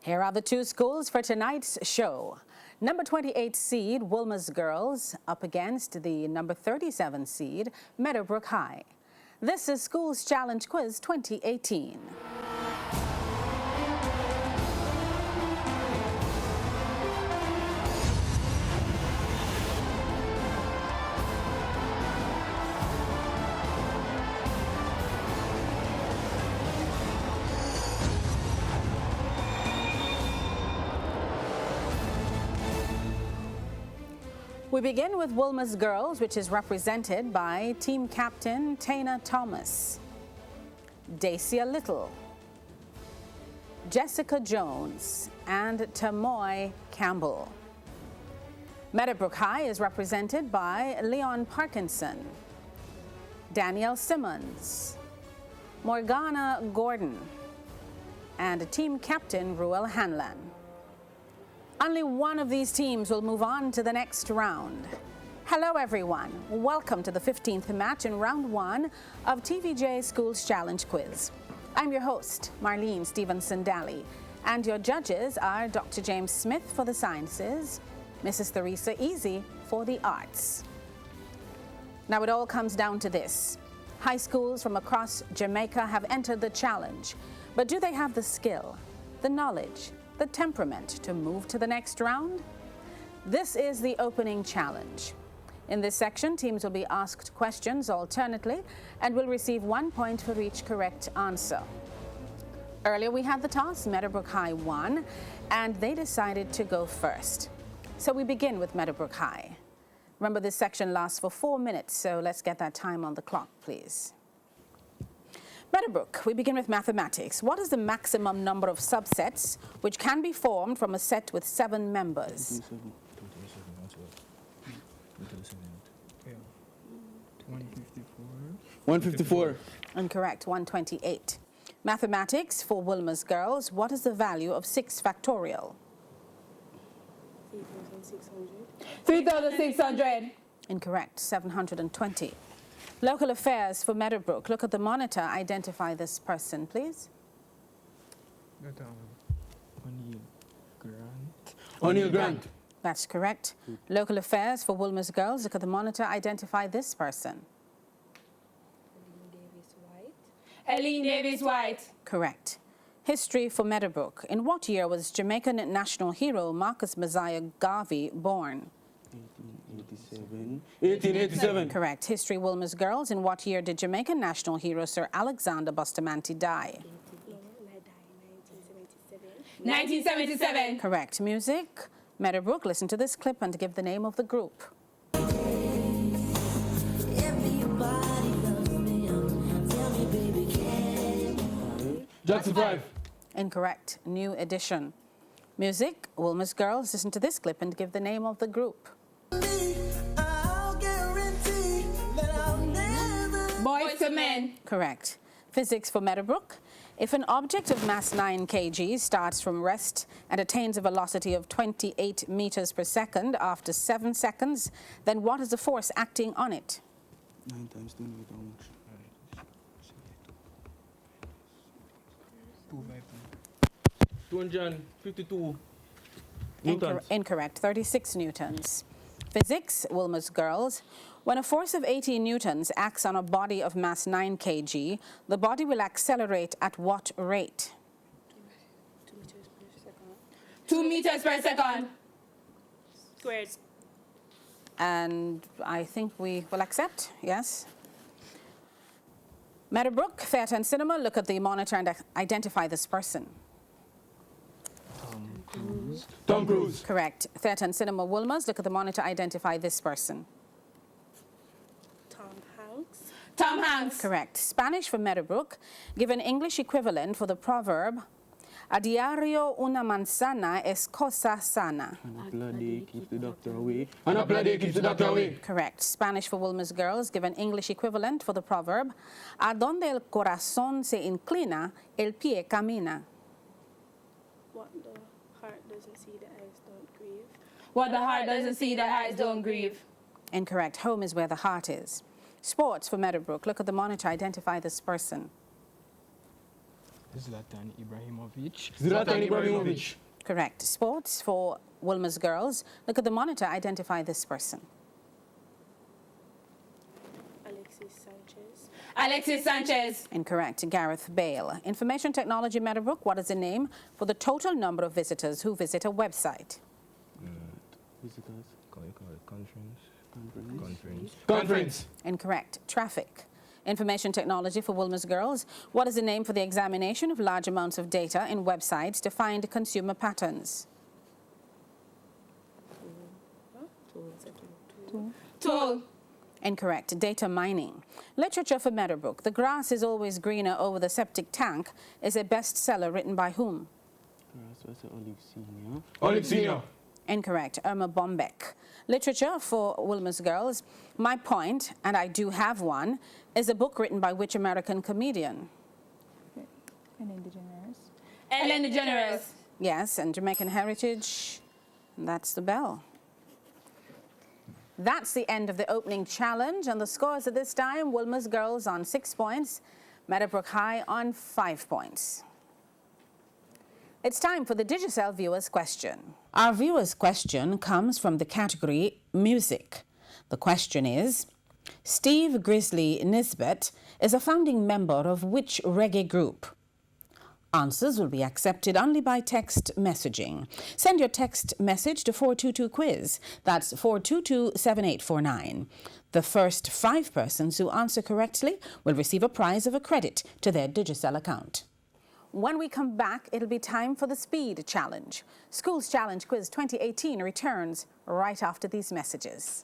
Here are the two schools for tonight's show. Number 28 seed Wolmers Girls up against the number 37 seed Meadowbrook High. This is Schools Challenge Quiz 2018. We begin with Wolmers Girls, which is represented by team captain Tana Thomas, Dacia Little, Jessica Jones, and Tamoy Campbell. Meadowbrook High is represented by Leon Parkinson, Danielle Simmons, Morgana Gordon, and team captain Ruel Hanlan. Only one of these teams will move on to the next round. Hello everyone, welcome to the 15th match in round 1 of TVJ Schools Challenge Quiz. I'm your host, Marlene Stevenson-Daly, and your judges are Dr. James Smith for the sciences, Mrs. Theresa Easy for the arts. Now it all comes down to this. High schools from across Jamaica have entered the challenge, but do they have the skill, the knowledge, the temperament to move to the next round? This is the opening challenge. In this section, teams will be asked questions alternately and will receive 1 point for each correct answer. Earlier we had the toss, Meadowbrook High won, and they decided to go first. So we begin with Meadowbrook High. Remember, this section lasts for 4 minutes, so let's get that time on the clock, please. Meadowbrook, we begin with mathematics. What is the maximum number of subsets which can be formed from a set with 7 members? 154. Incorrect, 128. Mathematics for Wolmers Girls. What is the value of 6 factorial? 3,600. Incorrect, 720. Local affairs for Meadowbrook. Look at the monitor. Identify this person, please. O'Neill Grant. That's correct. Local affairs for Wolmers Girls. Look at the monitor. Identify this person. Eileen Davis White. Correct. History for Meadowbrook. In what year was Jamaican national hero Marcus Messiah Garvey born? 1887. Correct. History Wolmers Girls. In what year did Jamaican national hero Sir Alexander Bustamante die? 1977. Correct. Music. Meadowbrook. Listen to this clip and give the name of the group. Jackson 5. Incorrect. New edition. Music. Wolmers Girls. Listen to this clip and give the name of the group. Boys to Men. Correct. Physics for Meadowbrook. If an object of mass 9 kg starts from rest and attains a velocity of 28 meters per second after 7 seconds, then what is the force acting on it? 9 times 10 with how much? 252 newtons. Incorrect. 36 newtons. Physics, Wolmers Girls. When a force of 80 newtons acts on a body of mass 9 kg, the body will accelerate at what rate? 2 meters per second. Squared. And I think we will accept, yes. Meadowbrook, Theatre and Cinema, look at the monitor and identify this person. Tom Cruise. Correct. Theatre and Cinema Wolmers, look at the monitor, identify this person. Tom Hanks. Correct. Spanish for Meadowbrook, give an English equivalent for the proverb, a diario una manzana es cosa sana. And a bloody keeps the doctor away. And a bloody keeps the doctor away. Correct. Spanish for Wolmers Girls, give an English equivalent for the proverb, a donde el corazón se inclina, el pie camina. What the heart doesn't see, the eyes don't grieve. What the heart doesn't see, the eyes don't grieve. Incorrect. Home is where the heart is. Sports for Meadowbrook. Look at the monitor. Identify this person. Zlatan Ibrahimovic. Correct. Sports for Wolmers girls. Look at the monitor. Identify this person. Alexis Sanchez. Incorrect. Gareth Bale. Information Technology Meadowbrook. What is the name for the total number of visitors who visit a website? Visitors. Conference. Incorrect. Traffic. Information Technology for Wolmers girls. What is the name for the examination of large amounts of data in websites to find consumer patterns? Tool. Incorrect. Data mining. Literature for Meadowbrook. The grass is always greener over the septic tank is a bestseller written by whom? Olive Senior. Incorrect. Irma Bombeck. Literature for Wolmers girls. My Point, and I Do Have One, is a book written by which American comedian? Ellen DeGeneres. Yes, and Jamaican heritage. That's the bell. That's the end of the opening challenge, and the scores at this time: Wolmers girls on 6 points, Meadowbrook High on 5 points. It's time for the Digicel viewer's question. Our viewer's question comes from the category music. The question is, Steve Grizzly Nisbet is a founding member of which reggae group? Answers will be accepted only by text messaging. Send your text message to 422-QUIZ. That's 422-7849. The first 5 persons who answer correctly will receive a prize of a credit to their Digicel account. When we come back, it'll be time for the Speed Challenge. Schools Challenge Quiz 2018 returns right after these messages.